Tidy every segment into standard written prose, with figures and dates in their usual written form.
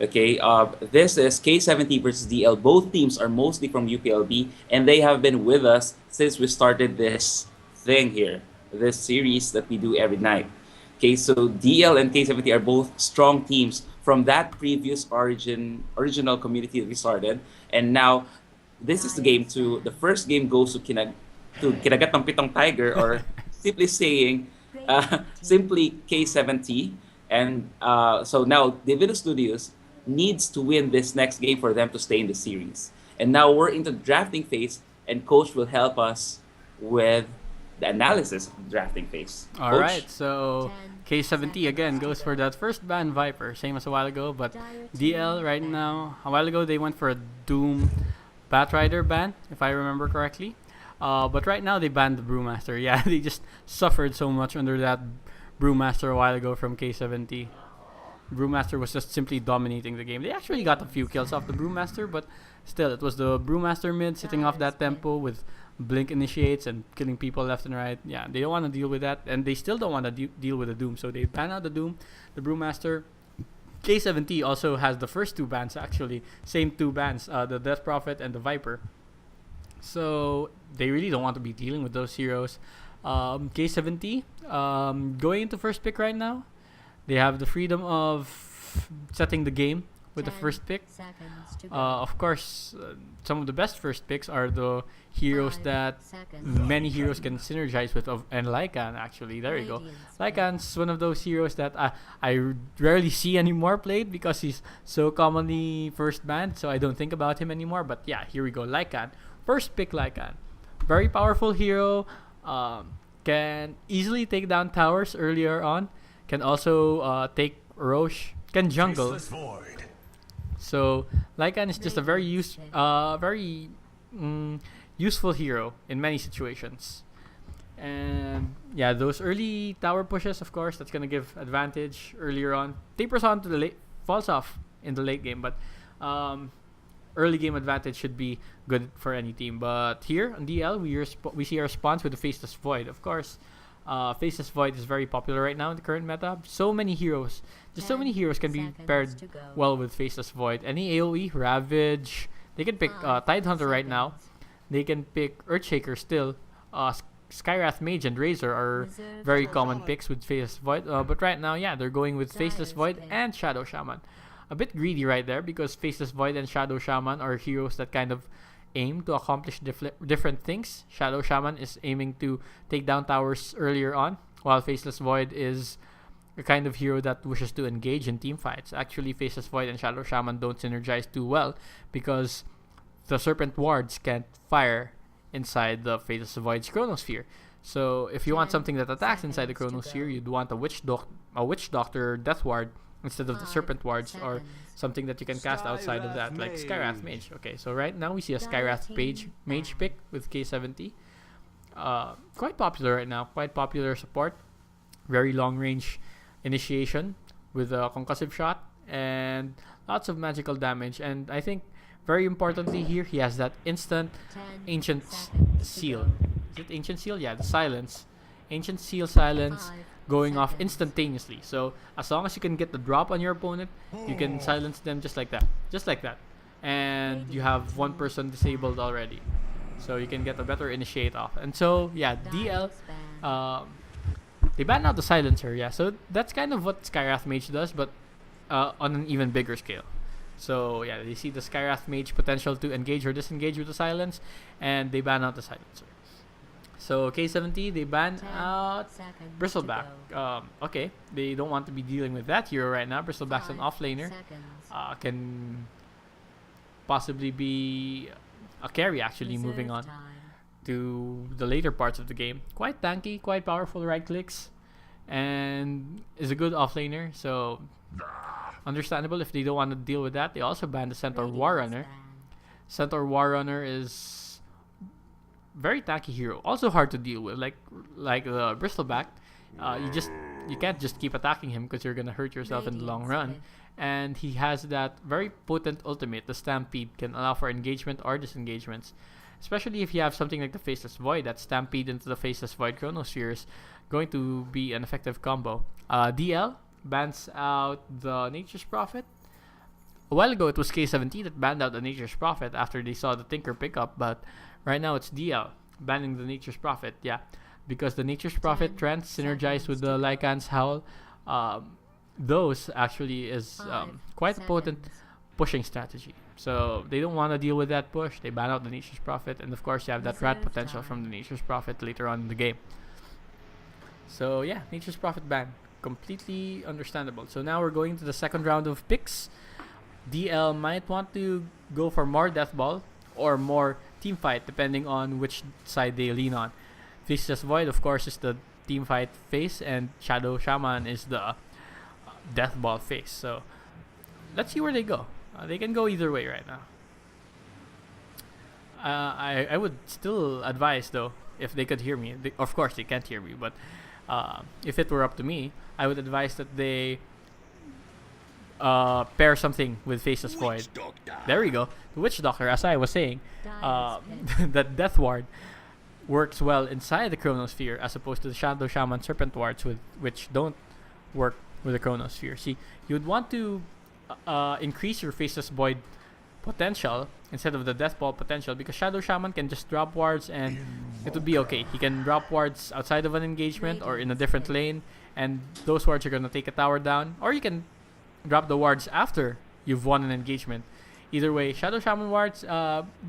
Okay, this is K7T versus DL. Both teams are mostly from UPLB, and they have been with us since we started this thing here, this series that we do every night. Okay, so DL and K7T are both strong teams from that previous original community that we started, and now this is the game two. The first game goes to Kinagatang Pitong Tiger, or simply saying, simply K7T. And so now Divinus Ludius needs to win this next game for them to stay in the series. And now we're into the drafting phase, and Coach will help us with the analysis of the drafting phase. All Coach? right, so K7T again goes for that first ban Viper, same as a while ago, but DL right now, a while ago they went for a Doom Batrider ban, if I remember correctly. But right now they banned the Brewmaster. Yeah, they just suffered so much under that Brewmaster a while ago from K7T. Brewmaster was just simply dominating the game. They actually got a few kills off the Brewmaster, but still, it was the Brewmaster mid sitting off that tempo with Blink initiates and killing people left and right. Yeah, they don't want to deal with that, and they still don't want to deal with the Doom. So they ban out the Doom, the Brewmaster. K7T also has the first two bans, actually. Same two bans, the Death Prophet and the Viper. So they really don't want to be dealing with those heroes. K7T, going into first pick right now. They have the freedom of setting the game with the first pick. Of course, some of the best first picks are the heroes that many heroes can synergize with. And Lycan, actually, there you go. Lycan's one of those heroes that I rarely see anymore played because he's so commonly first banned, so I don't think about him anymore. But yeah, here we go. Lycan, first pick Lycan, very powerful hero. Can easily take down towers earlier on. Can also take Roche. Can jungle. So Lycan is just a very useful hero in many situations. And yeah, those early tower pushes, of course, that's gonna give advantage earlier on. Tapers on to the late, falls off in the late game, but early game advantage should be good for any team. But here on DL, we see a response with the Faceless Void. Of course, Faceless Void is very popular right now in the current meta. So many heroes, just so many heroes can be paired well with Faceless Void. Any AoE, Ravage, they can pick Tidehunter right now. They can pick Earthshaker still. Skywrath Mage and Razor are very common picks with Faceless Void. But right now, yeah, they're going with Faceless Void and Shadow Shaman. A bit greedy right there because Faceless Void and Shadow Shaman are heroes that kind of aim to accomplish different things. Shadow Shaman is aiming to take down towers earlier on, while Faceless Void is a kind of hero that wishes to engage in team fights. Actually, Faceless Void and Shadow Shaman don't synergize too well because the Serpent Wards can't fire inside the Faceless Void's Chronosphere. So if you want something that attacks inside the Chronosphere, you'd want a Witch Doctor Death Ward instead of the Serpent Wards, or something that you can cast outside of that, like Skywrath Mage. Okay, so right now we see a Skywrath Mage pick with K7T. Quite popular right now, quite popular support. Very long range initiation with a concussive shot and lots of magical damage. And I think very importantly here, he has that instant Ancient Seal. Is it Ancient Seal? Yeah, the silence. Ancient Seal silence going off instantaneously. So as long as you can get the drop on your opponent, you can silence them just like that. Just like that. And you have one person disabled already. So you can get a better initiate off. And so, yeah, DL, they banned out the silencer, yeah. So that's kind of what Skywrath Mage does, but on an even bigger scale. So, yeah, they see the Skywrath Mage potential to engage or disengage with the silence, and they ban out the silencer. So K7T, they ban out Bristleback. Okay, they don't want to be dealing with that hero right now. Bristleback's an offlaner. Can possibly be a carry actually moving on to the later parts of the game. Quite tanky, quite powerful right clicks, and is a good offlaner. So understandable if they don't want to deal with that. They also banned the Centaur Warrunner. Centaur Warrunner is very tanky hero, also hard to deal with, like the Bristleback. You can't just keep attacking him because you're gonna hurt yourself in the long run. And he has that very potent ultimate, the Stampede, can allow for engagement or disengagements. Especially if you have something like the Faceless Void, that Stampede into the Faceless Void Chronosphere is going to be an effective combo. DL bans out the Nature's Prophet. a while ago it was K7T that banned out the Nature's Prophet after they saw the Tinker pickup, but right now it's DL banning the Nature's Prophet. Yeah, because the Nature's Prophet trends synergize with the Lycan's Howl. Those actually is quite a potent pushing strategy. So they don't want to deal with that push. They ban out the Nature's Prophet, and of course you have that rat potential from the Nature's Prophet later on in the game. So yeah, Nature's Prophet ban. Completely understandable. So now we're going to the second round of picks. DL might want to go for more Death Ball or more Team Fight, depending on which side they lean on. Faceless Void, of course, is the Team Fight face, and Shadow Shaman is the Death Ball face. So let's see where they go. They can go either way right now. I would still advise, though, if they could hear me. Of course, they can't hear me, but if it were up to me, I would advise that they pair something with Faceless Void. There we go. The Witch Doctor, as I was saying, that Death Ward works well inside the Chronosphere as opposed to the Shadow Shaman Serpent Wards, which don't work with the Chronosphere. See, you would want to increase your Faceless Void potential instead of the Death Ball potential, because Shadow Shaman can just drop wards and it would be okay. He can drop wards outside of an engagement or in a different lane, and those wards are going to take a tower down, or you can drop the wards after you've won an engagement. Either way, Shadow Shaman wards,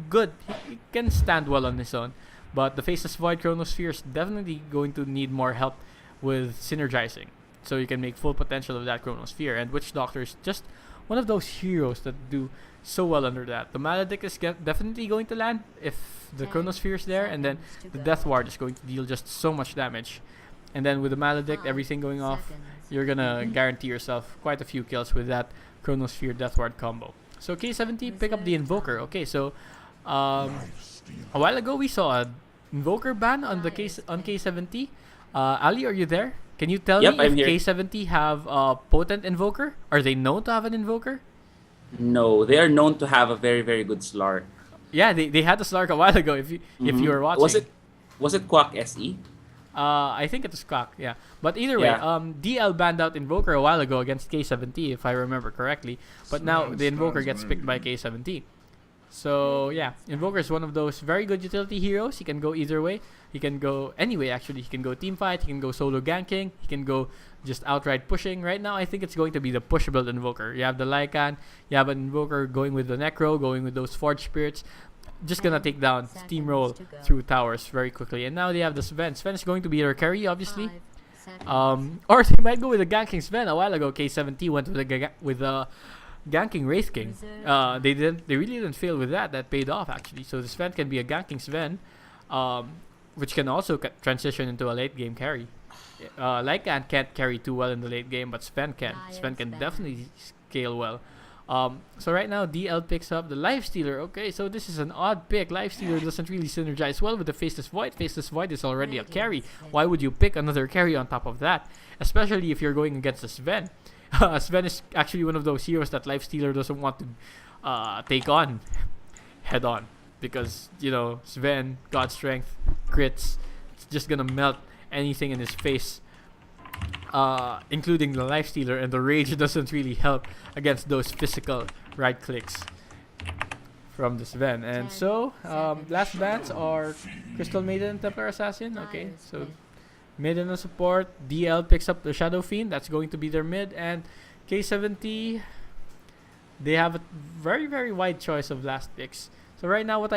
good. He can stand well on his own, but the Faceless Void Chronosphere is definitely going to need more help with synergizing, so you can make full potential of that Chronosphere. And Witch Doctor is just one of those heroes that do so well under that. The Maledict is definitely going to land if the Chronosphere is there, and then the Death Ward is going to deal just so much damage. And then with the Maledict, everything going off, you're gonna guarantee yourself quite a few kills with that Chronosphere Death Ward combo. So K7T, pick up the Invoker. Okay, so a while ago we saw a Invoker ban on the K7T. Ali, are you there? Can you tell me if K7T have a potent Invoker? Are they known to have an Invoker? No, they are known to have a very, very good Slark. Yeah, they had the Slark a while ago. If you were watching, was it Quack SE? I think it was Quack. Yeah, but either way, DL banned out Invoker a while ago against K7T, if I remember correctly. But now the Invoker gets picked by K7T. So yeah, Invoker is one of those very good utility heroes. He can go either way. He can go any way, actually. He can go team fight. He can go solo ganking. He can go just outright pushing. Right now, I think it's going to be the push build Invoker. You have the Lycan. You have an Invoker going with the Necro, going with those Forge Spirits. Just gonna take down, steamroll through towers very quickly. And now they have the Sven. Sven is going to be their carry, obviously. Or they might go with the ganking Sven. A while ago, K7T went with the ganking Wraith King. They really didn't fail with that. That paid off, actually. So the Sven can be a ganking Sven, which can also transition into a late game carry. Lycan can't carry too well in the late game, but Sven can. Sven can definitely scale well. So right now, DL picks up the Lifestealer. Okay, so this is an odd pick. Lifestealer doesn't really synergize well with the Faceless Void. Faceless Void is already a carry. Why would you pick another carry on top of that? Especially if you're going against a Sven. Sven is actually one of those heroes that Lifestealer doesn't want to take on head on. Because, Sven, God Strength, crits. It's just gonna melt anything in his face. Including the Lifestealer, and the Rage doesn't really help against those physical right clicks from the Sven. And so, last bans are Crystal Maiden, Templar Assassin. Okay, so Maiden on support. DL picks up the Shadow Fiend. That's going to be their mid. And K7T, they have a very, very wide choice of last picks. So right now,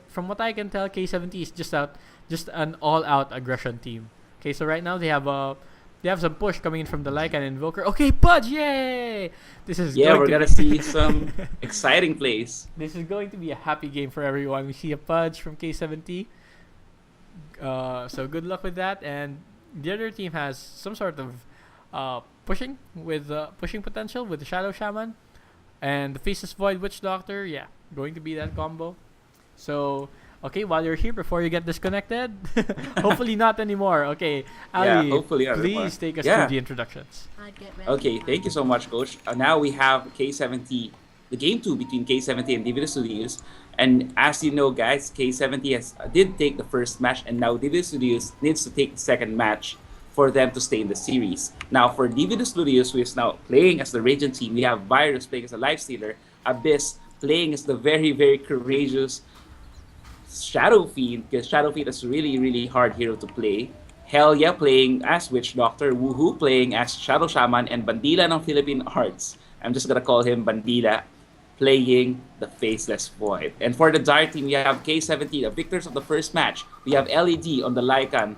from what I can tell, K7T is just an all-out aggression team. Okay, so right now they have some push coming in from the Lycan Invoker. Okay, Pudge, yay! We're gonna see some exciting plays. This is going to be a happy game for everyone. We see a Pudge from K7T. So good luck with that. And the other team has some sort of pushing potential with the Shadow Shaman and the Faceless Void Witch Doctor. Yeah, going to be that combo. So okay, while you're here, before you get disconnected, hopefully not anymore. Okay, Ali, hopefully not please take us through the introductions. Okay, thank you so much, Coach. Now we have K7T, the game 2 between K7T and Divinus Ludius. And as you know, guys, K7T did take the first match, and now Divinus Ludius needs to take the second match for them to stay in the series. Now, for Divinus Ludius, who is now playing as the Radiant team, we have Virus playing as a Lifestealer, Abyss playing as the very, very courageous Shadow Fiend, because Shadow Fiend is really, really hard hero to play. Hell yeah playing as Witch Doctor, Woohoo playing as Shadow Shaman, and Bandila ng Philippine Arts. I'm just gonna call him Bandila, playing the Faceless Void. And for the Dire team, we have K7T, the victors of the first match. We have LED on the Lycan,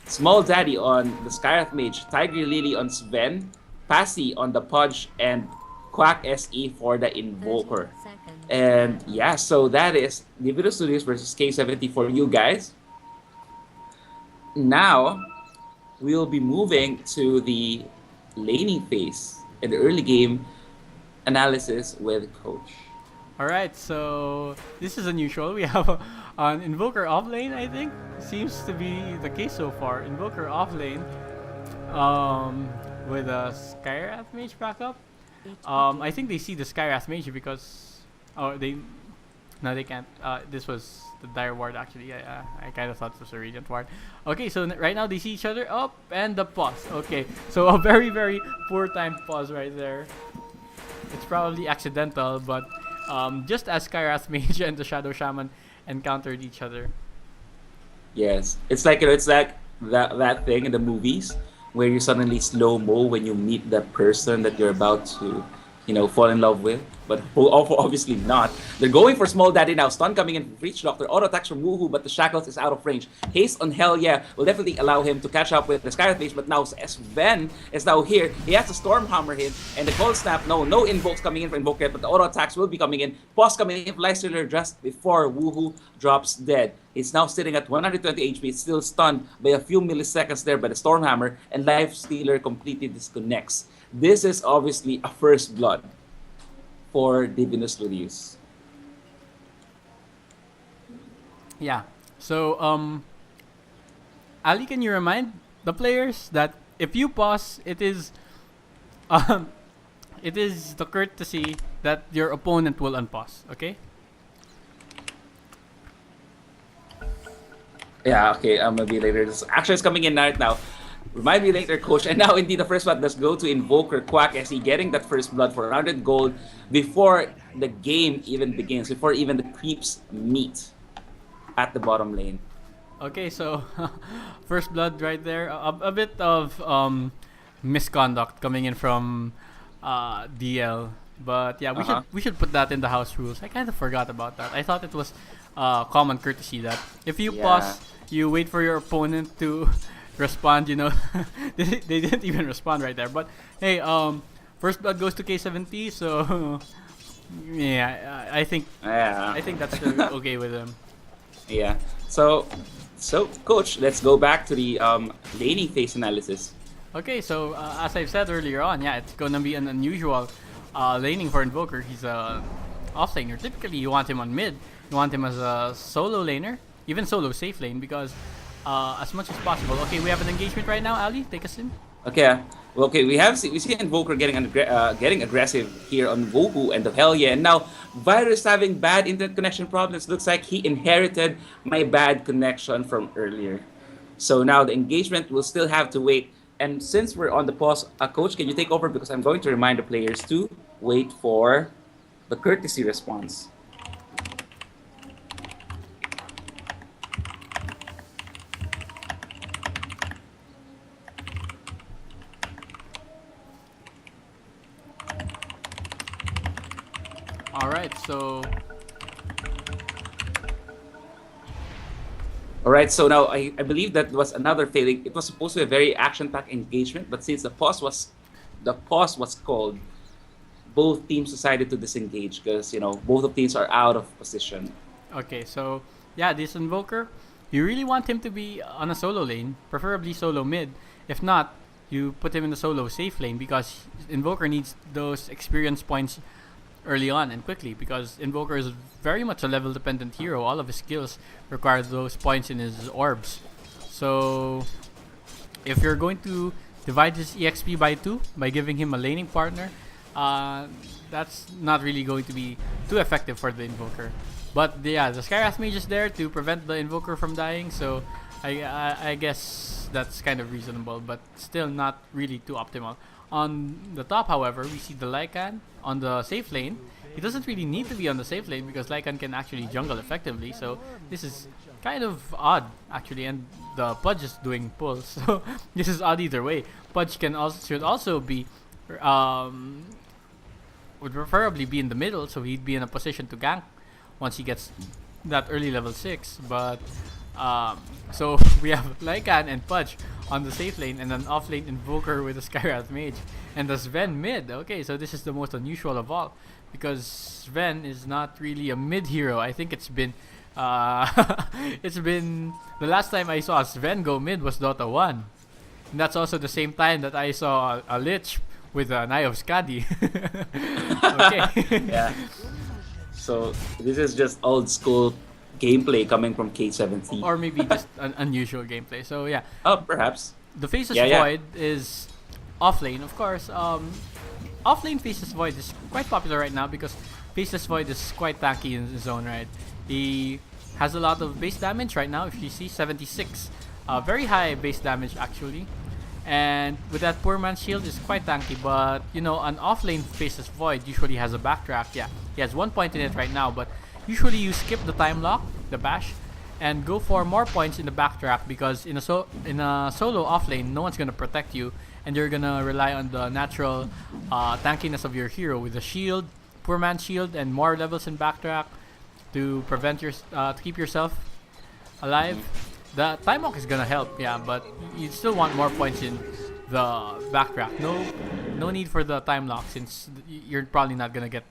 Small Daddy on the Skyrath Mage, Tiger Lily on Sven, Passy on the Pudge, and Quack SE for the Invoker. And yeah, so that is Divinus Ludius versus K7T for you guys. Now, we'll be moving to the laning phase in the early game analysis with Coach. Alright, so this is unusual. We have an Invoker off lane, I think. Seems to be the case so far. Invoker off lane with a Skyrath Mage backup. I think they see the Skyrath Mage because... Oh, they... No, they can't. This was the Dire Ward actually. I kind of thought it was a Radiant Ward. Okay, so right now they see each other. Up and the pause. Okay, so a very, very poor timed pause right there. It's probably accidental, but just as Skyrath Mage and the Shadow Shaman encountered each other. Yes, it's like that thing in the movies where you suddenly slow mo when you meet that person that you're about to, fall in love with. But obviously not. They're going for Small Daddy now. Stun coming in from Breach Doctor. Auto attacks from Woohoo, but the Shackles is out of range. Haste on Hell Yeah will definitely allow him to catch up with the Skyrath Mage, but now Sven is now here. He has to Stormhammer him, and the Cold Snap, no invokes coming in for Invoker, but the auto attacks will be coming in. Pause coming in for Lifestealer just before Woohoo drops dead. He's now sitting at 120 HP. It's still stunned by a few milliseconds there by the Stormhammer, and Lifestealer completely disconnects. This is obviously a first blood for Divinus Ludius. Yeah. So, Ali, can you remind the players that if you pause, it is the courtesy that your opponent will unpause. Okay. Yeah, okay, maybe later. Actually, it's coming in right now. Remind me later, Coach. And now, indeed, the first blood. Let's go to Invoker Quack as he getting that first blood for 100 gold before the game even begins, before even the creeps meet at the bottom lane. Okay, so first blood right there. A bit of misconduct coming in from DL, but yeah, we should put that in the house rules. I kind of forgot about that. I thought it was common courtesy that if you pause, you wait for your opponent to respond. they didn't even respond right there. But hey, first blood goes to K7T, so yeah, I think that's okay with them. Yeah. So Coach, let's go back to the laning phase analysis. Okay, so as I've said earlier on, yeah, it's gonna be an unusual laning for Invoker. He's a off laner. Typically, you want him on mid. You want him as a solo laner, even solo safe lane, because as much as possible. Okay, we have an engagement right now. Ali, take us in. Okay. Well, okay, we see Invoker getting aggressive here on Woohoo and the Hell Yeah. And now Virus having bad internet connection problems. Looks like he inherited my bad connection from earlier. So now the engagement will still have to wait. And since we're on the pause, Coach, can you take over, because I'm going to remind the players to wait for the courtesy response. Alright, so now I believe that was another failing. It was supposed to be a very action-packed engagement, but since the pause was called, both teams decided to disengage because both of teams are out of position. Okay, so yeah, this Invoker, you really want him to be on a solo lane, preferably solo mid. If not, you put him in the solo safe lane, because Invoker needs those experience points early on and quickly, because Invoker is very much a level dependent hero. All of his skills require those points in his orbs. So if you're going to divide his EXP by 2 by giving him a laning partner, that's not really going to be too effective for the Invoker. But yeah, the Skyrath Mage is there to prevent the Invoker from dying, so I guess that's kind of reasonable, but still not really too optimal. On the top, however, we see the Lycan on the safe lane, he doesn't really need to be on the safe lane because Lycan can actually jungle effectively. So this is kind of odd actually, and the Pudge is doing pulls. So this is odd either way. Pudge can also should also be um, would preferably be in the middle, so he'd be in a position to gank once he gets that early level 6. But so we have Lycan and Pudge on the safe lane, and an off lane Invoker with a Skywrath Mage, and the Sven mid. Okay, so this is the most unusual of all, because Sven is not really a mid hero. I think it's been it's been the last time I saw Sven go mid was Dota 1. And that's also the same time that I saw a Lich with an Eye of Skadi. Okay. Yeah. So this is just old school gameplay coming from K7T. Or maybe just an unusual gameplay. So yeah, Oh, perhaps. the Faceless Yeah, yeah. Void is off lane, of course. Off lane Faceless Void is quite popular right now because Faceless Void is quite tanky in his own right. He has a lot of base damage right now. If you see 76, very high base damage actually. And with that poor man's shield is quite tanky, but you know, an offlane Faceless Void usually has a backtrack. Yeah, he has 1 point in it right now, but usually you skip the time lock, the bash, and go for more points in the backtrack, because in a solo offlane, no one's gonna protect you, and you're gonna rely on the natural tankiness of your hero with a shield, poor man's shield, and more levels in backtrack to prevent your to keep yourself alive. The time walk is gonna help, yeah, but you still want more points in the backtrack. No need for the time lock, since you're probably not gonna get.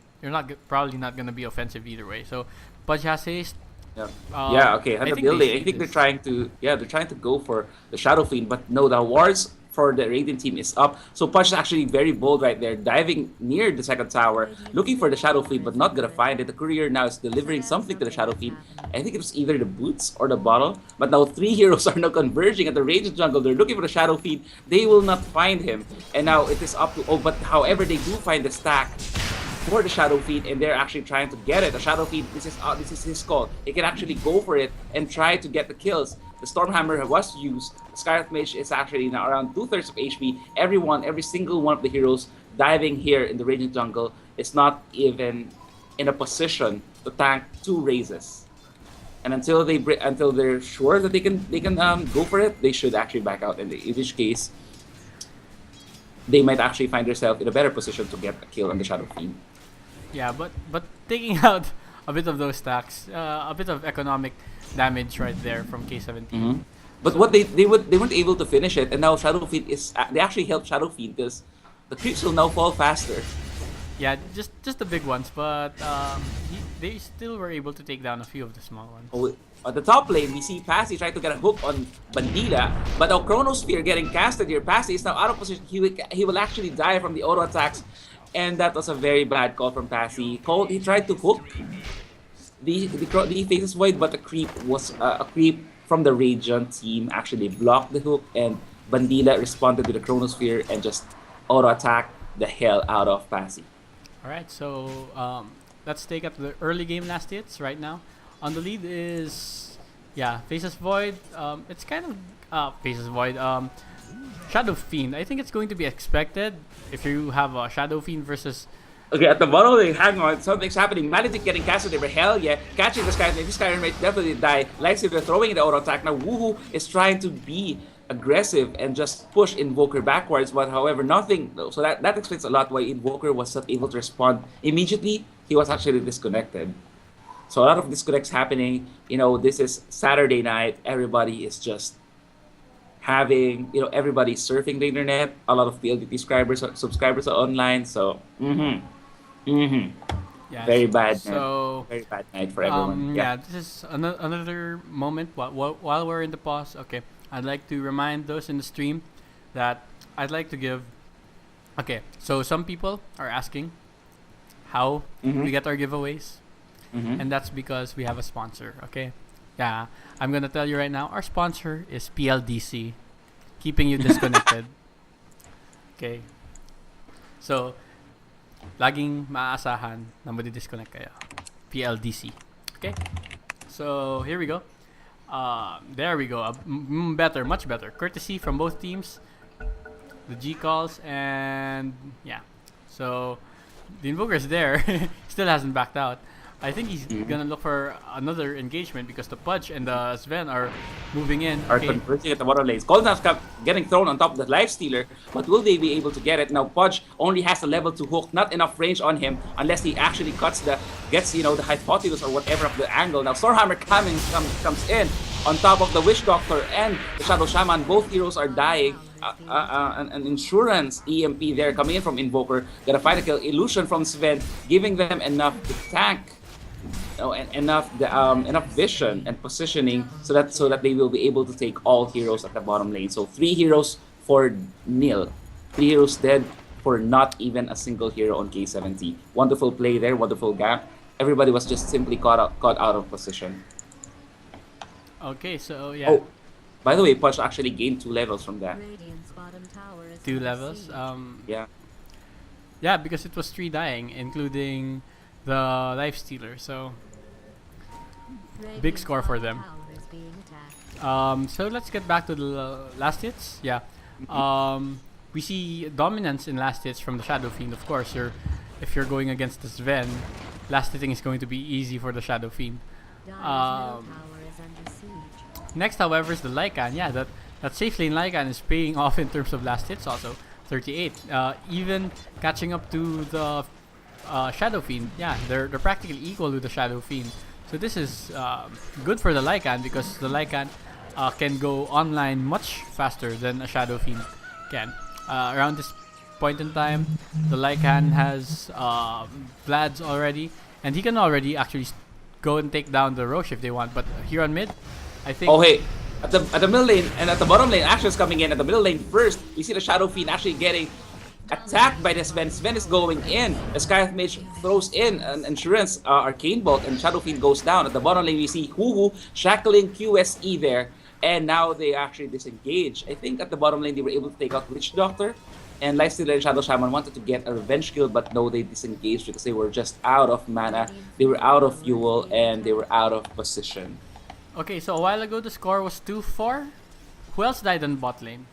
Probably not gonna be offensive either way. So, Pudge has haste. Yeah. Um, Yeah. Okay. And I the think they building. I see think they're this. trying to. Yeah, they're trying to go for the Shadow Fiend, but no, the wards for the Radiant team is up. So Punch is actually very bold right there, diving near the second tower, looking for the Shadow Fiend, but not gonna find it. The courier now is delivering something to the Shadow Fiend. I think it was either the boots or the bottle. But now 3 heroes are now converging at the Radiant jungle. They're looking for the Shadow Fiend. They will not find him. And now it is up to. Oh, but however, they do find the stack for the Shadow Fiend, and they're actually trying to get it. The Shadow Fiend, this is his call. He can actually go for it and try to get the kills. The Stormhammer was used. The Skywrath Mage is actually now around 2/3 of HP. Every single one of the heroes diving here in the Radiant jungle is not even in a position to tank 2 raises. And until they're sure that they can go for it, they should actually back out. In which case, they might actually find themselves in a better position to get a kill on the Shadow Fiend. Yeah, but taking out a bit of those stacks, a bit of economic damage right there from K7T. Mm-hmm. But what they weren't able to finish it, and now Shadow Fiend is they actually helped Shadow Fiend because the creeps will now fall faster. Yeah, just the big ones, but they still were able to take down a few of the small ones. Oh, at the top lane, we see Passy trying to get a hook on Bandila, but now Chronosphere getting casted here. Passy is now out of position. He will actually die from the auto attacks, and that was a very bad call from Passy. He tried to hook the Faceless Void, but a creep from the Radiant team actually blocked the hook, and Bandila responded to the Chronosphere and just auto attacked the hell out of Passy. Alright, so let's take up the early game last hits right now. On the lead is, yeah, Faceless Void. It's kind of Faceless Void. Shadow Fiend. I think it's going to be expected if you have a Shadow Fiend versus. Okay, at the bottom, they hang on. Something's happening. Magic getting casted over. Hell yeah. Catching this guy. This guy might definitely die. Like if they're throwing in the auto attack. Now, Woohoo is trying to be aggressive and just push Invoker backwards, but however, nothing. So that explains a lot why Invoker was not able to respond immediately. He was actually disconnected. So a lot of disconnects happening. You know, this is Saturday night. Everybody is just having, everybody's surfing the internet. A lot of PLDT subscribers are online. So, Yeah, very bad. So Very bad night for everyone. yeah, this is another moment while we're in the pause. Okay, I'd like to remind those in the stream that I'd like to give. Okay, so some people are asking how we get our giveaways, and that's because we have a sponsor. Okay, yeah, I'm gonna tell you right now. Our sponsor is PLDC, keeping you disconnected. Okay, so laging maaasahan na madi-disconnect kayo. PLDC. Okay? So, here we go. There we go. Better, much better. Courtesy from both teams. The G calls and yeah. So, the Invoker's there. Still hasn't backed out. I think he's gonna look for another engagement because the Pudge and the Sven are moving in. Are Okay. converging at the bottom lanes. Golden's getting thrown on top of the Life Stealer, but will they be able to get it? Now Pudge only has a level 2 hook, not enough range on him unless he actually gets the Hypothesis or whatever of the angle. Now Stormhammer comes in on top of the Witch Doctor and the Shadow Shaman. Both heroes are dying. An insurance EMP there coming in from Invoker. Gonna find a kill. Illusion from Sven, giving them enough to tank. And enough vision and positioning so that they will be able to take all heroes at the bottom lane. So 3 heroes for nil, 3 heroes dead for not even a single hero on K7T. Wonderful play there, wonderful gap. Everybody was just simply caught out of position. Okay, so yeah. Oh, by the way, Punch actually gained 2 levels from that. 2 levels. Yeah. Yeah, because it was 3 dying, including the Life Stealer. So big score for them. So let's get back to the last hits. Yeah. We see dominance in last hits from the Shadow Fiend. Of course, if you're going against the Sven, last hitting is going to be easy for the Shadow Fiend. Next, however, is the Lycan. Yeah, that safe lane Lycan is paying off in terms of last hits also. 38. Even catching up to the Shadow Fiend. Yeah, they're practically equal to the Shadow Fiend. So this is good for the Lycan because the Lycan can go online much faster than a Shadow Fiend can. Around this point in time, the Lycan has Vlad's already, and he can already actually go and take down the Roche if they want. But here on mid, I think... Oh, hey. At the middle lane and at the bottom lane, actions coming in. At the middle lane first, we see the Shadow Fiend actually getting attacked by the Sven. Sven is going in. The Skyeth Mage throws in an Insurance Arcane Bolt, and Shadow Fiend goes down. At the bottom lane, we see Huhu shackling QSE there, and now they actually disengage. I think at the bottom lane, they were able to take out Witch Doctor, and Lifestealer and Shadow Shaman wanted to get a revenge kill, but no, they disengaged because they were just out of mana, they were out of fuel, and they were out of position. Okay, so a while ago, the score was 2-4. Who else died on bot lane?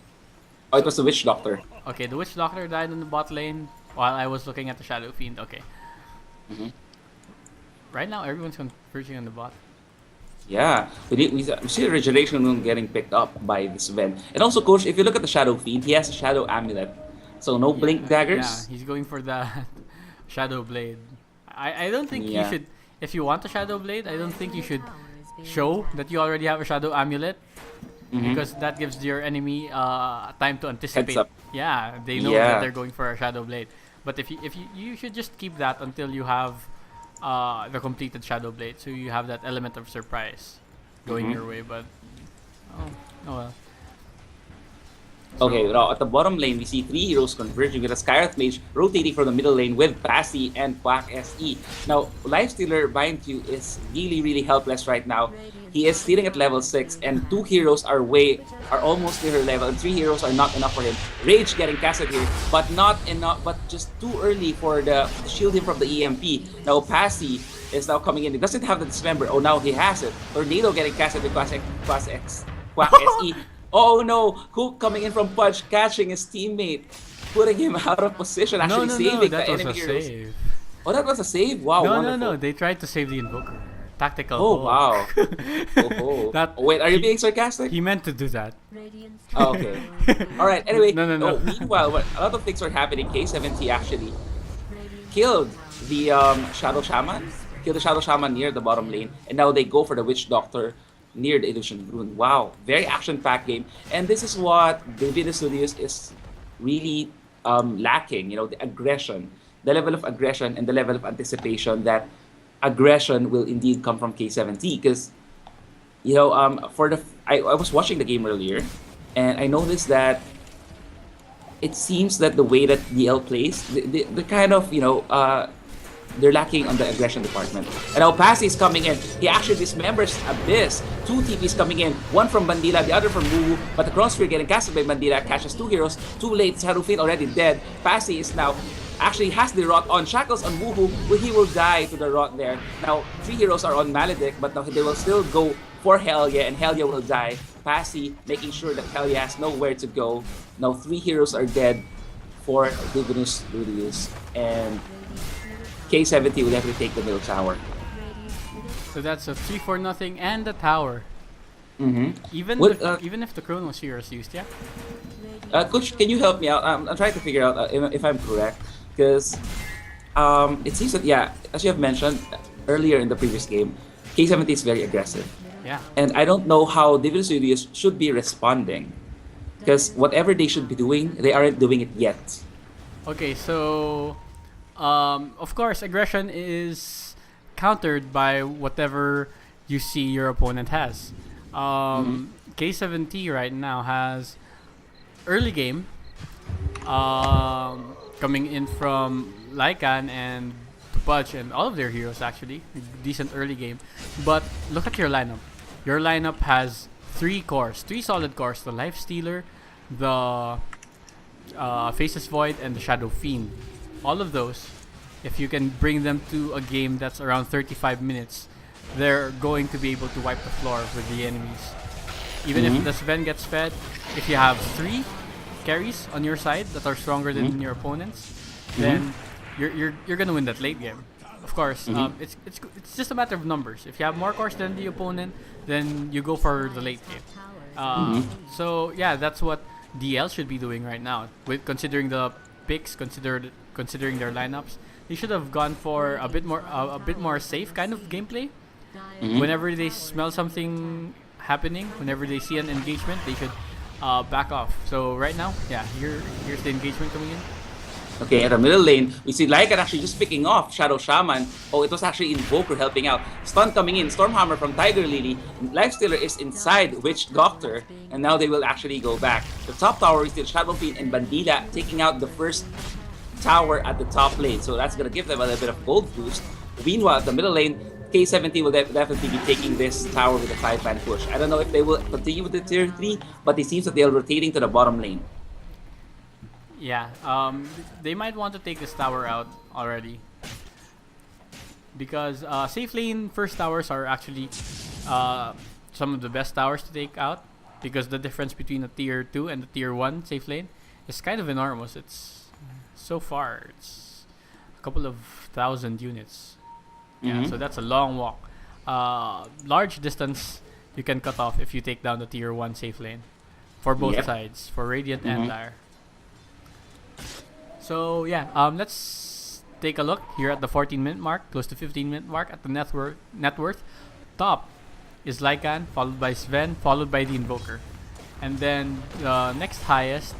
Oh, it was the Witch Doctor. Okay, the Witch Doctor died on the bot lane while I was looking at the Shadow Fiend. Okay. Right now, everyone's converging on the bot. Yeah, we see the Regeneration Rune getting picked up by this event. And also, Coach, if you look at the Shadow Fiend, he has a Shadow Amulet. So no Blink Daggers. Yeah, he's going for the Shadow Blade. I don't think you should... If you want a Shadow Blade, I don't think you should show that you already have a Shadow Amulet. Because that gives your enemy time to anticipate. Heads up. Yeah, they know that they're going for a Shadow Blade. But if you should just keep that until you have the completed Shadow Blade, so you have that element of surprise going your way. But oh well. Okay, now at the bottom lane, we see 3 heroes converging with a Skyeth Mage rotating from the middle lane with Passy and Quack SE. Now, Lifestealer Bind Q is really helpless right now. He is stealing at level 6, and 2 heroes are almost near her level, and 3 heroes are not enough for him. Rage getting casted here, but not enough, but just too early for to shield him from the EMP. Now, Passy is now coming in. He doesn't have the Dismember. Oh, now he has it. Tornado getting casted with Quack SE. Oh no! Hook coming in from Pudge, catching his teammate, putting him out of position, actually saving the enemy heroes. Save. Oh, that was a save? Wow, wonderful. No. They tried to save the Invoker. Tactical. Oh, wow. Wait, are you being sarcastic? He meant to do that. Oh, okay. Alright, anyway. No. Meanwhile, a lot of things are happening. K7T actually killed the Shadow Shaman. Killed the Shadow Shaman near the bottom lane. And now they go for the Witch Doctor near the Illusion Rune. Wow, very action-packed game. And this is what Divinus Ludius is really lacking. You know, the aggression. The level of aggression and the level of anticipation that aggression will indeed come from K7T. Because, you know, I was watching the game earlier, and I noticed that it seems that the way that DL plays, the kind of, you know, they're lacking on the aggression department. And now Passy is coming in. He actually dismembers Abyss. 2 TPs coming in. One from Bandila, the other from Wuwu. But the Chronosphere getting casted by Bandila catches 2 heroes. Too late. Shadow Fiend already dead. Passy is now actually has the rot on. Shackles on Wuwu, but he will die to the rot there. Now 3 heroes are on Maledict, but now they will still go for Helya, and Helya will die. Passy making sure that Helya has nowhere to go. Now 3 heroes are dead for Divinus Ludius, and K7T will definitely take the middle tower. So that's a 3-4 nothing and the tower. Mm-hmm. Even if the Chronos here is used, yeah. Coach, can you help me out? I'm trying to figure out if I'm correct, because it seems that, yeah, as you have mentioned earlier in the previous game, K7T is very aggressive, Yeah. and I don't know how Divinus Ludius should be responding, because whatever they should be doing, they aren't doing it yet. Okay, so of course, aggression is countered by whatever you see your opponent has. K7T right now has early game coming in from Lycan and Tupaj and all of their heroes actually. Decent early game. But look at your lineup. Your lineup has three solid cores. The Life Stealer, the Faceless Void, and the Shadow Fiend. All of those, if you can bring them to a game that's around 35 minutes, they're going to be able to wipe the floor with the enemies. Even if the Sven gets fed, if you have 3 carries on your side that are stronger than your opponents, then you're gonna win that late game. Of course, it's just a matter of numbers. If you have more cores than the opponent, then you go for the late game. So yeah, that's what DL should be doing right now. With considering the picks, considering their lineups, they should have gone for a bit more safe kind of gameplay. Whenever they smell something happening, whenever they see an engagement, they should back off. So right now, yeah, here's the engagement coming in. Okay, at the middle lane, we see Lycan actually just picking off Shadow Shaman. Oh, it was actually Invoker helping out. Stun coming in, Stormhammer from Tiger Lily. Lifestealer is inside Witch Doctor, and now they will actually go back. The top tower is still Shadow Fiend and Bandila taking out the first tower at the top lane. So that's gonna give them a little bit of gold boost. Meanwhile, at the middle lane, K7T will definitely be taking this tower with a 5-man push. I don't know if they will continue with the tier 3, but it seems that they are rotating to the bottom lane. Yeah, they might want to take this tower out already. Because safe lane first towers are actually some of the best towers to take out. Because the difference between a tier 2 and a tier 1 safe lane is kind of enormous. It's so far, it's a couple of thousand units. Yeah, so that's a long walk. Large distance you can cut off if you take down the tier 1 safe lane. For both sides, for Radiant and Dire. So yeah, let's take a look here at the 14-minute mark, close to 15-minute mark at the net worth. Top is Lycan, followed by Sven, followed by the Invoker. And then the next highest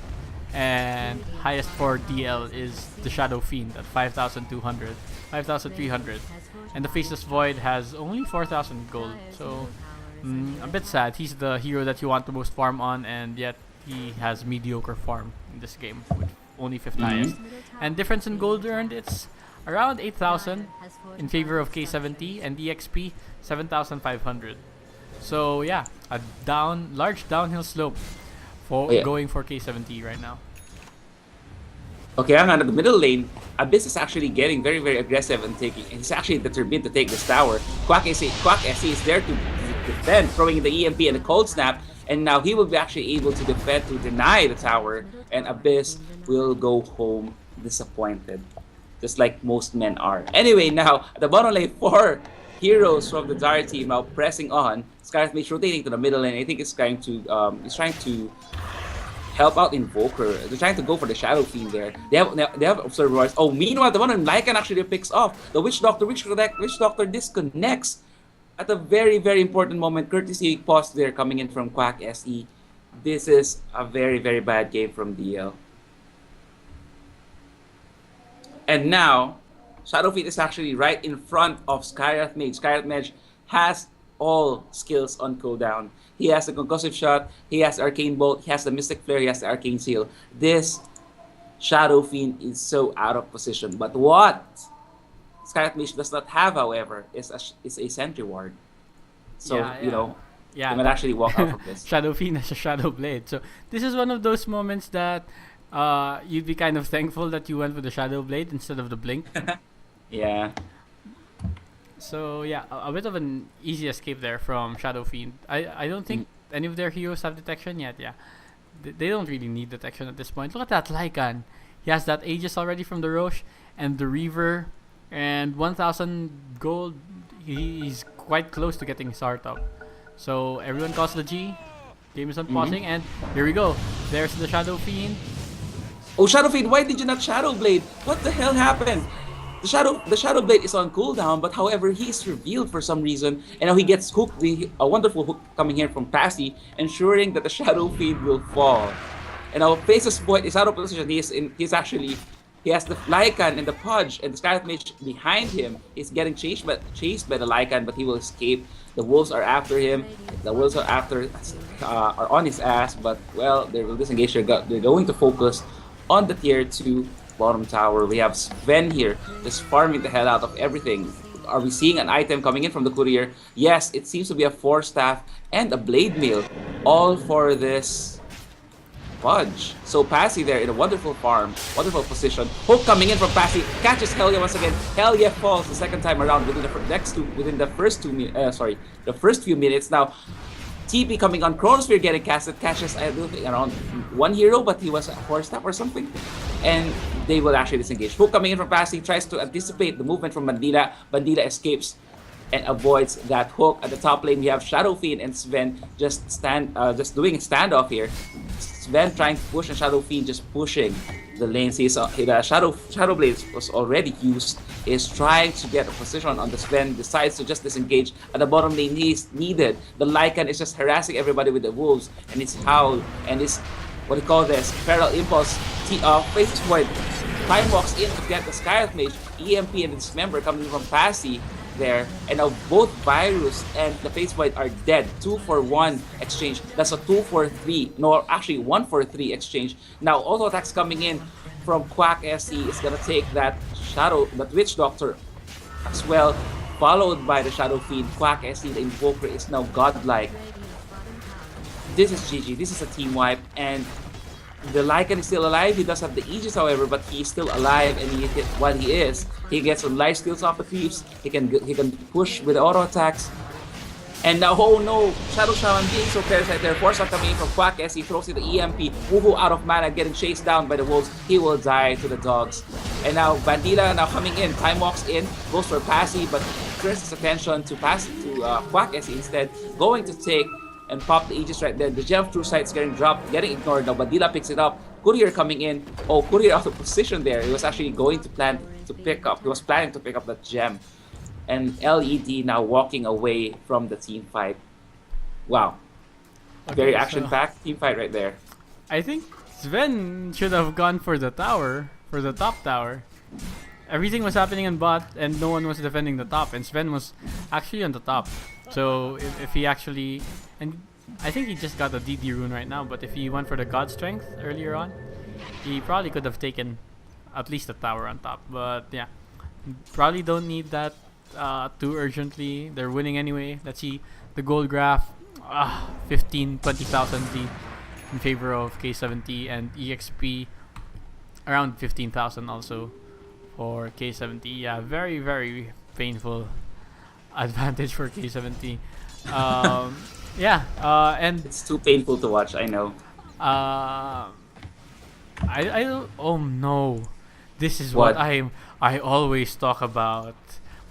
and highest for DL is the Shadow Fiend at 5,200, 5,300. And the Faceless Void has only 4,000 gold. So a bit sad. He's the hero that you want the most farm on, and yet he has mediocre farm in this game with only 5th highest. And difference in gold earned, it's around 8,000 in favor of K7T, and EXP 7,500. So yeah, a large downhill slope for going for K7T right now. Okay, I'm at the middle lane. Abyss is actually getting very, very aggressive and taking. He's actually determined to take this tower. Quack SC is there to defend, throwing the EMP and the cold snap, and now he will be actually able to defend to deny the tower, and Abyss will go home disappointed, just like most men are. Anyway, now at the bottom lane, 4 heroes from the Dire team now pressing on. Scarlet Mage rotating to the middle lane. I think it's trying to help out Invoker. They're trying to go for the Shadow Fiend there. They have Observers. Oh, meanwhile, the one on Lycan actually picks off. The Witch Doctor disconnects at a very, very important moment. Courtesy pause there coming in from Quack SE. This is a very, very bad game from DL. And now, Shadow Fiend is actually right in front of Skyrath Mage. Skyrath Mage has all skills on cooldown. He has the Concussive Shot, he has Arcane Bolt, he has the Mystic Flare, he has the Arcane Seal. This Shadow Fiend is so out of position. But what Skyrath Mage does not have, however, is a Sentry Ward. So, they might actually walk out from this. Shadow Fiend has a Shadow Blade. So this is one of those moments that you'd be kind of thankful that you went with the Shadow Blade instead of the Blink. Yeah. So yeah, a bit of an easy escape there from Shadow Fiend. I don't think any of their heroes have detection yet. Yeah, they don't really need detection at this point. Look at that Lycan. He has that Aegis already from the Roche, and the Reaver And 1,000 gold, he's quite close to getting his art up. So everyone calls the G. Game is unpausing, and here we go. There's the Shadow Fiend. Oh, Shadow Fiend, why did you not Shadow Blade? What the hell happened? The Shadow Blade is on cooldown, but however, he's revealed for some reason, and now he gets hooked. A wonderful hook coming here from Passy, ensuring that the Shadow Fiend will fall. And now Face's Void is out of position. He has the Lycan and the Pudge, and the Scarlet Mage behind him. He's getting chased by the Lycan, but he will escape. The Wolves are after him. The Wolves are on his ass, but well, they will disengage. They're going to focus on the tier 2 bottom tower. We have Sven here, just farming the hell out of everything. Are we seeing an item coming in from the courier? Yes, it seems to be a 4-staff and a blade mail, all for this Fudge. So Passy there in a wonderful farm, wonderful position. Hook coming in from Passy, catches Helya once again. Helya falls the second time around within the first few minutes. Now TP coming on, Chronosphere getting casted, catches I don't think around one hero, but he was a 4-step or something. And they will actually disengage. Hook coming in from Passy, tries to anticipate the movement from Bandila. Bandila escapes and avoids that hook. At the top lane, we have Shadow Fiend and Sven just doing a standoff here. Sven trying to push and Shadow Fiend just pushing the lane. The Shadow Blade was already used. Is trying to get a position on the Sven. Decides to just disengage. At the bottom lane, he is needed. The Lycan is just harassing everybody with the wolves and his howl and his what do you call this? Feral Impulse. Faces Void. Time walks in to get the Scarlet Mage. EMP and Dismember coming from Passy there, and now both Virus and the Face Void are dead. 2-for-1 exchange. That's a 2-for-3. No, actually 1-for-3 exchange. Now auto attacks coming in from Quack SE is gonna take that Witch Doctor as well, followed by the Shadow Fiend. Quack SE, the Invoker, is now godlike. This is GG. This is a team wipe, and the Lycan is still alive. He does have the Aegis, however, but he's still alive, and while he is, he gets some life steals off the creeps. He can push with auto attacks. And now, oh no, Shadow Shaman being so parasite there. Force coming in from Quack as he throws in the EMP. Woohoo out of mana, getting chased down by the wolves. He will die to the dogs. And now Bandila now coming in. Time walks in, goes for Passy, but turns his attention to Quack as instead, going to take and pop the Aegis right there. The Gem of True Sight is getting dropped, getting ignored. Now Bandila picks it up. Courier coming in. Oh, Courier out of position there. He was actually going to planning to pick up that gem. And LED now walking away from the team fight. Wow. Okay, very action-packed team fight right there. I think Sven should have gone for the tower, for the top tower. Everything was happening on bot and no one was defending the top, and Sven was actually on the top. So if he actually, and I think he just got the DD rune right now, but if he went for the God Strength earlier on, he probably could have taken at least a tower on top. But yeah, probably don't need that too urgently. They're winning anyway. Let's see the gold graph. 20,000 lead in favor of K7T, and EXP around 15,000 also for K7T. Yeah, very, very painful advantage for K7T. And it's too painful to watch, I know. I don't, oh no, this is what I always talk about.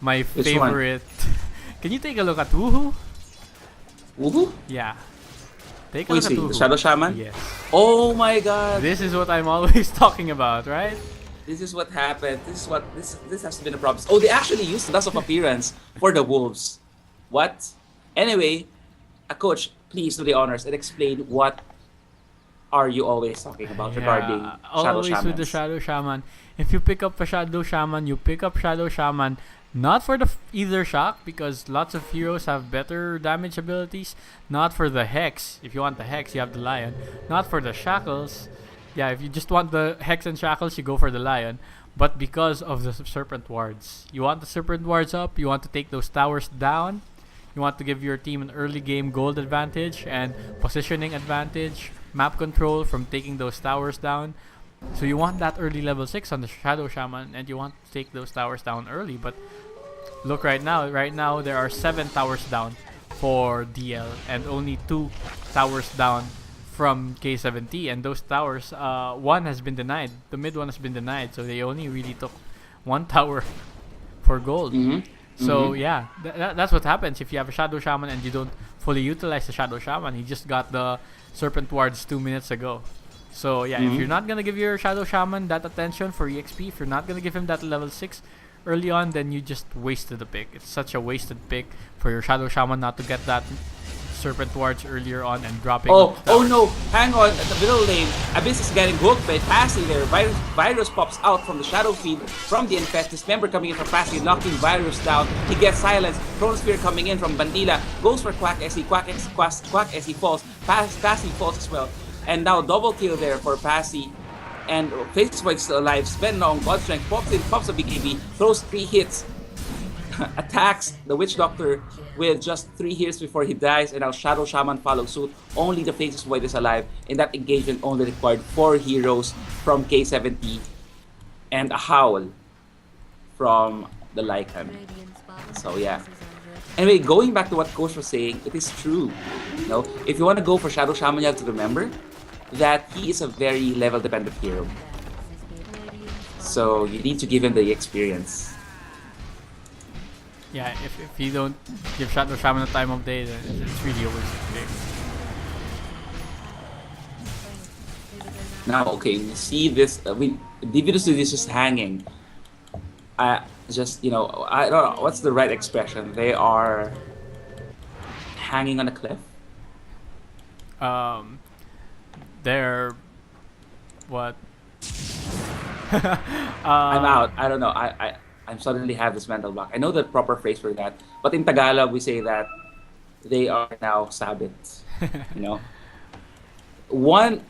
My Which favorite. Can you take a look at Woohoo? Woohoo? Yeah. Take a Who look is at he? Woohoo. The Shadow Shaman? Yes. Oh my god! This is what I'm always talking about, right? This is what happened. This has been a problem. Oh, they actually used Dust of Appearance for the Wolves. What? Anyway, coach, please do the honors and explain what are you always talking about regarding Shadow Always with the Shamans. Shadow Shaman. If you pick up a Shadow Shaman, you pick up Shadow Shaman not for the either shock, because lots of heroes have better damage abilities. Not for the Hex. If you want the Hex, you have the Lion. Not for the Shackles. Yeah, if you just want the Hex and Shackles, you go for the Lion. But because of the Serpent Wards. You want the Serpent Wards up, you want to take those towers down. You want to give your team an early game gold advantage and positioning advantage, map control from taking those towers down. So you want that early level 6 on the Shadow Shaman, and you want to take those towers down early. But look right now there are 7 towers down for DL and only 2 towers down from K7T, and those towers, one has been denied. The mid one has been denied, so they only really took 1 tower for gold. So Mm-hmm. yeah, that's what happens if you have a Shadow Shaman and you don't fully utilize the Shadow Shaman. He just got the Serpent Wards 2 minutes ago. So yeah, if Mm-hmm. you're not gonna give your Shadow Shaman that attention for EXP, if you're not gonna give him that level 6 early on, then you just wasted the pick. It's such a wasted pick for your Shadow Shaman not to get that Serpent Wards earlier on and dropping Oh, the oh towers. no! Hang on, at the middle lane, Abyss is getting hooked by Passy there. Virus pops out from the Shadow Fiend from the Infest. This member coming in from Passy, knocking Virus down. He gets silenced. Chronosphere coming in from Bandila. Goes for Quack as he Quack as he falls. Passy falls as well. And now double kill there for Passy. And Faceless Void still alive. Sven on God Strength pops a BKB, throws 3 hits, attacks the Witch Doctor with just 3 hits before he dies, and now Shadow Shaman follows suit. Only the Faceless Void is alive, and that engagement only required 4 heroes from K7T and a howl from the Lycan. So yeah. Anyway, going back to what Coach was saying, it is true. If you want to go for Shadow Shaman, you have to remember that he is a very level dependent hero. So you need to give him the experience. Yeah, if you don't give Shadow Shaman the time of day, then it's really a waste of pick. Now, okay, we see this. Divinus Ludius is hanging. I don't know what's the right expression. They are hanging on a cliff. They're what? I'm out. I don't know. I suddenly have this mental block. I know the proper phrase for that, but in Tagalog we say that they are now sabits. you know, one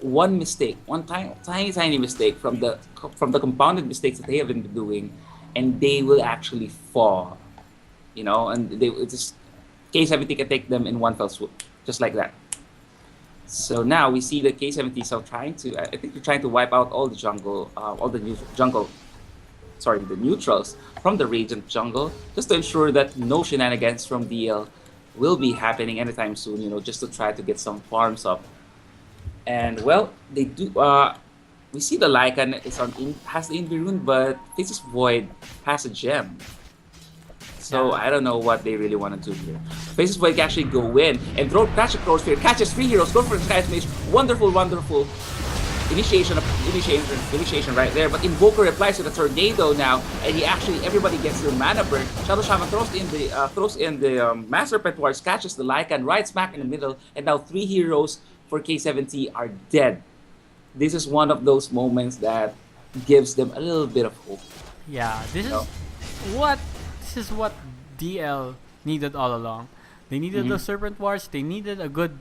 one mistake, one tiny mistake from the compounded mistakes that they have been doing, and they will actually fall. And it's just K7T can take them in one fell swoop, just like that. So now we see the K7T trying to. I think they're trying to wipe out all the jungle, the neutrals from the Radiant jungle, just to ensure that no shenanigans from DL will be happening anytime soon. Just to try to get some farms up. And well, they do. We see the Lycan has the Invi rune, but Faceless Void has a gem. So I don't know what they really want to do here. Faceless Void can actually go in and catch a Chronosphere, catches 3 heroes, go for the Sky Mage. Wonderful initiation right there. But Invoker replies with a tornado now, and everybody gets their mana burn. Shadow Shaman throws in the Master Pet Wars, catches the Lycan right smack in the middle, and now 3 heroes for K7T are dead. This is one of those moments that gives them a little bit of hope. Yeah, this is what DL needed all along. They needed the Serpent Wars. They needed a good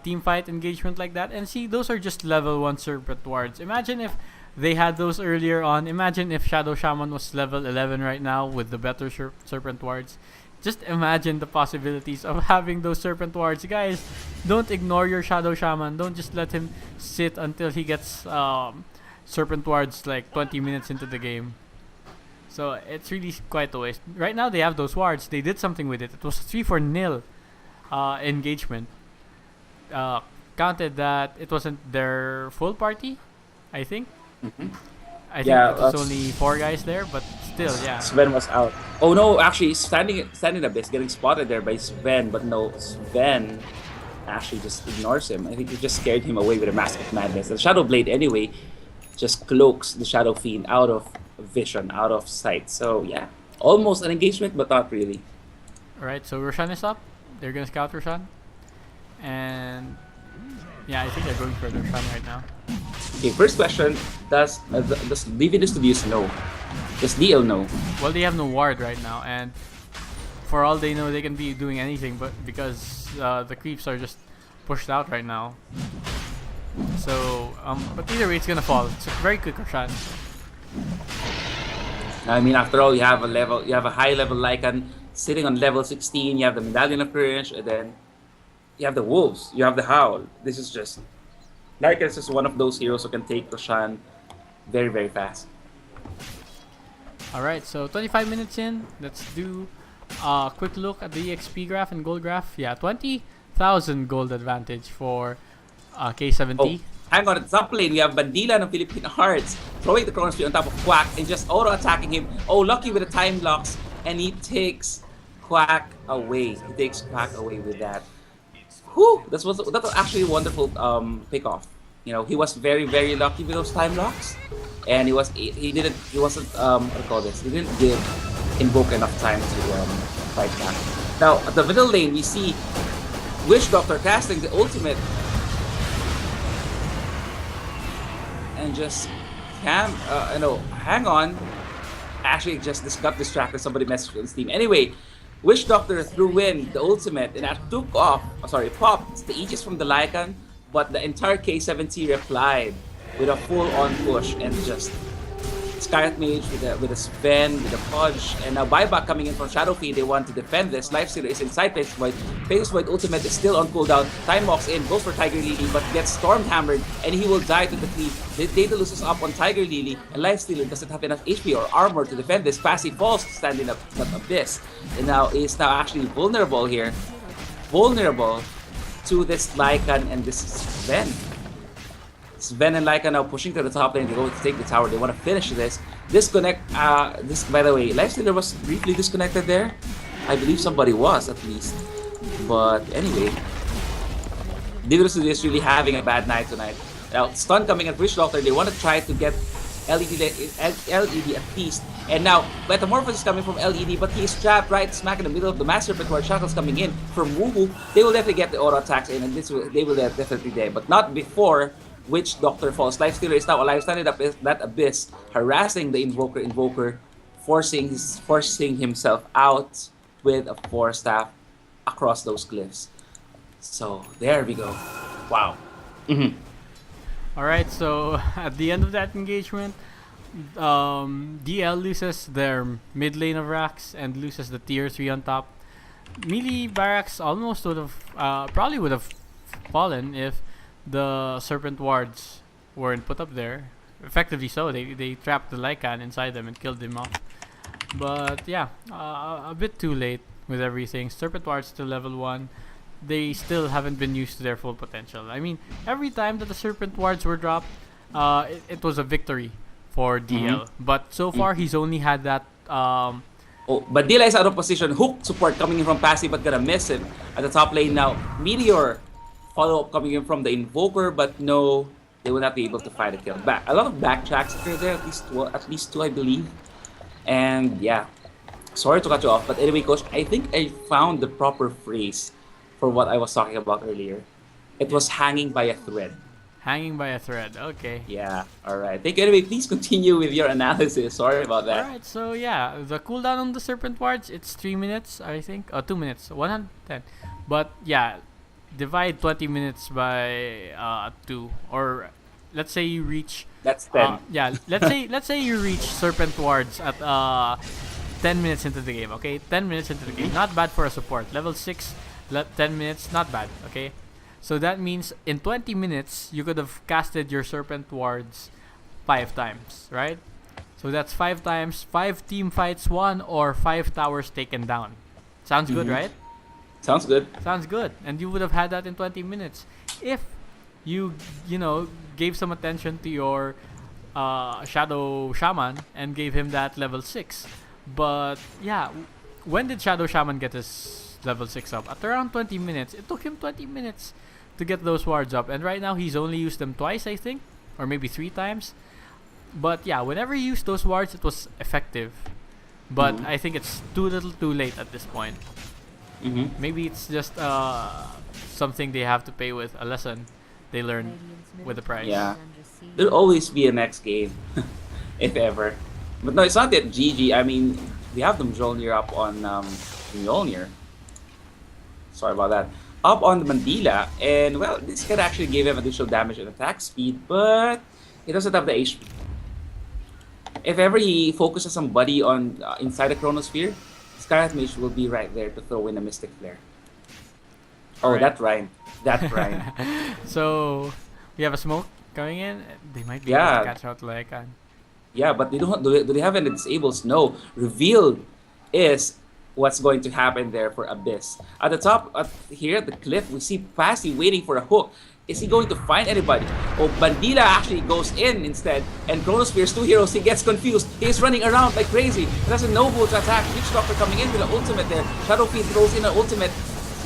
team fight engagement like that. And see, those are just level 1 Serpent Wards. Imagine if they had those earlier on. Imagine if Shadow Shaman was level 11 right now with the better Serpent Wards. Just imagine the possibilities of having those Serpent Wards. Guys, don't ignore your Shadow Shaman. Don't just let him sit until he gets Serpent Wards like 20 minutes into the game. So it's really quite a waste. Right now they have those wards. They did something with it. It was a 3-4-0 engagement. Counted that it wasn't their full party, I think. I think it was only 4 guys there, but still, yeah. Sven was out. Oh no, actually standing Abyss, getting spotted there by Sven, but no, Sven actually just ignores him. I think he just scared him away with a Mask of Madness. The Shadow Blade anyway just cloaks the Shadow Fiend out of vision, out of sight. So yeah, almost an engagement, but not really. Alright, so Roshan is up. They're gonna scout Roshan. And yeah, I think they're going for Roshan right now. Okay, first question, does Divinus Ludius know? Does DL know? Well, they have no ward right now, and for all they know, they can be doing anything, but because the creeps are just pushed out right now. So, but either way, it's gonna fall. It's a very quick Roshan. I mean, after all, you have a high level Lycan sitting on level 16. You have the Medallion of Courage, and then you have the Wolves. You have the Howl. This is just Lycan is just one of those heroes who can take Roshan very, very fast. Alright, so 25 minutes in. Let's do a quick look at the XP graph and gold graph. Yeah, 20,000 gold advantage for K7T. Hang on, at the top lane, we have Bandila ng Philippine Hearts throwing the Chrono Spear on top of Quack and just auto-attacking him. Oh, lucky with the time locks, and he takes Quack away. He takes Quack away with that. Whew, that was actually a wonderful pick-off. You know, he was very, very lucky with those time locks, and he wasn't what do you call this? He didn't give Invoke enough time to fight back. Now at the middle lane, we see Witch Doctor casting the ultimate and just hang on. Actually, just got distracted. Somebody messaged on Steam. Anyway, Witch Doctor threw in the ultimate and that took off. Popped the Aegis from the Lycan, but the entire K7T replied with a full-on push and just Skynet Mage with a Sven, with a Pudge, and now Buyback coming in from Shadowfiend. They want to defend this. Lifestealer is inside Pegasus Void. Pegasus Void ultimate is still on cooldown. Time walks in, goes for Tiger Lily, but gets Storm Hammered, and he will die to the cleave. Daedalus is up on Tiger Lily, and Lifestealer doesn't have enough HP or armor to defend this. Passy falls to stand in the abyss, and now is actually vulnerable here. Vulnerable to this Lycan and this Sven. Sven and Lycan now pushing to the top lane. They go to take the tower. They want to finish this. Disconnect. This, by the way, Lifestealer was briefly disconnected there. I believe somebody was at least. But anyway, Divinus Ludius is really having a bad night tonight. Now, stun coming at Witch Doctor. They want to try to get LED at least. And now, Metamorphosis is coming from LED, but he is trapped right smack in the middle of the Master Serpent. Shackles coming in from Woohoo. They will definitely get the auto attacks in, and they will definitely die. But not before Witch Doctor falls. Lifestealer is now alive, standing up that abyss, harassing the Invoker, forcing himself out with a 4-staff across those cliffs. So there we go. Wow. Alright, so at the end of that engagement, DL loses their mid lane of racks and loses the tier 3 on top. Melee barracks almost would have, probably would have fallen if the Serpent Wards weren't put up there. Effectively so, they trapped the Lycan inside them and killed him off. But yeah, a bit too late with everything. Serpent Wards still level 1. They still haven't been used to their full potential. I mean, every time that the Serpent Wards were dropped, it was a victory for DL. But so far, he's only had that... but DL is out of position. Hook support coming in from passive, but gonna miss him at the top lane now. Meteor follow-up coming in from the Invoker, but no, they will not be able to fight a kill. A lot of backtracks there, at least two, I believe. And yeah, sorry to cut you off, but anyway, Coach, I think I found the proper phrase for what I was talking about earlier. It was hanging by a thread. Hanging by a thread, okay. Yeah, alright. Thank you. Anyway, please continue with your analysis. Sorry about that. Alright, so yeah, the cooldown on the Serpent Wards, it's 3 minutes, I think. 2 minutes, 110. But yeah, divide 20 minutes by 2, or let's say you reach. That's 10. Yeah, let's say you reach Serpent Wards at 10 minutes into the game. Okay, 10 minutes into the game, not bad for a support. Level 6, 10 minutes, not bad. Okay, so that means in 20 minutes you could have casted your Serpent Wards 5 times, right? So that's 5 times, 5 team fights won, or 5 towers taken down. Sounds good, right? Sounds good. Sounds good. And you would have had that in 20 minutes if you gave some attention to your Shadow Shaman and gave him that level 6. But yeah, when did Shadow Shaman get his level 6 up? At around 20 minutes. It took him 20 minutes to get those wards up. And right now he's only used them twice, I think, or maybe 3 times. But yeah, whenever he used those wards, it was effective. But I think it's too little too late at this point. Maybe it's just something they have to pay with, a lesson they learn with the price. Yeah, there'll always be a next game, if ever. But no, it's not that GG. I mean, we have the Mjolnir up on Mjolnir. Sorry about that. Up on the Mandila, and well, this can actually give him additional damage and attack speed, but he doesn't have the HP. If ever he focuses somebody on inside the Chronosphere, Skynet Mage will be right there to throw in a Mystic Flare. Oh, Right. that rhyme. That rhyme. So we have a smoke coming in. They might be able to catch out Lycan. Yeah, but they don't. Do they have any disables? No. Revealed is what's going to happen there for Abyss. At the top, here at the cliff, we see Passy waiting for a hook. Is he going to find anybody? Oh, Bandila actually goes in instead, and Chronosphere's 2 heroes, he gets confused. He's running around like crazy. He doesn't know who to attack. Witch Doctor coming in with an ultimate there. Shadow Fiend throws in an ultimate.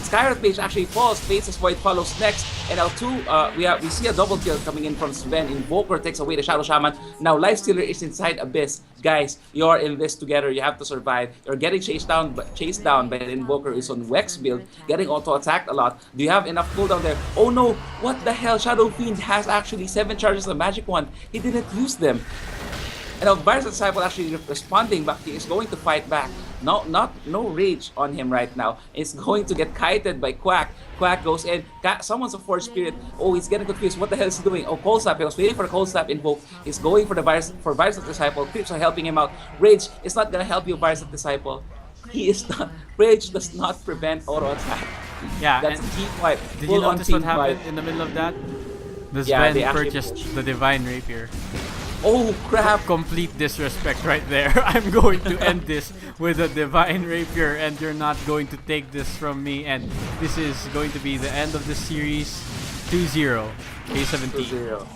Skyrock Mage actually falls. Faces Void follows next. And L2, we see a double kill coming in from Sven. Invoker takes away the Shadow Shaman. Now Lifestealer is inside Abyss. Guys, you're in this together. You have to survive. You're getting chased down by the Invoker is on Wex build, getting auto attacked a lot. Do you have enough cooldown there? Oh no! What the hell? Shadow Fiend has actually 7 charges of Magic Wand. He didn't use them. And now Virus Disciple actually responding back. He is going to fight back. No rage on him right now. He's going to get kited by Quack. Quack goes in. Someone's a Force Spirit. Oh, he's getting confused. What the hell is he doing? Oh, Cold Snap. He was waiting for the Cold Snap invoke. He's going for the Virus Disciple. Creeps are helping him out. Rage is not gonna help you, Virus Disciple. He is not. Rage does not prevent auto attack. Yeah, That's and team wipe. did you notice what happened in the middle of that? The Yeah, Sven they actually purchased the Divine Rapier. Oh crap! Complete disrespect right there. I'm going to end this with a Divine Rapier, and you're not going to take this from me. And this is going to be the end of the series. 2-0. K7T. 2-0.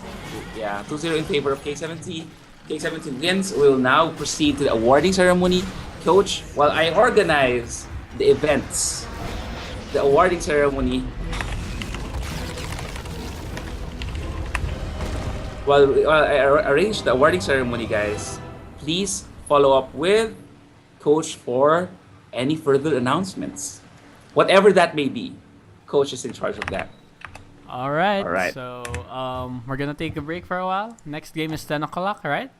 Yeah, 2-0 in favor of K7T. K7T wins. We'll now proceed to the awarding ceremony. Coach, while I organize the events, the awarding ceremony, while I arrange the awarding ceremony, guys, please follow up with Coach for any further announcements. Whatever that may be, Coach is in charge of that. All right. All right. So we're gonna take a break for a while. Next game is 10 o'clock. All right.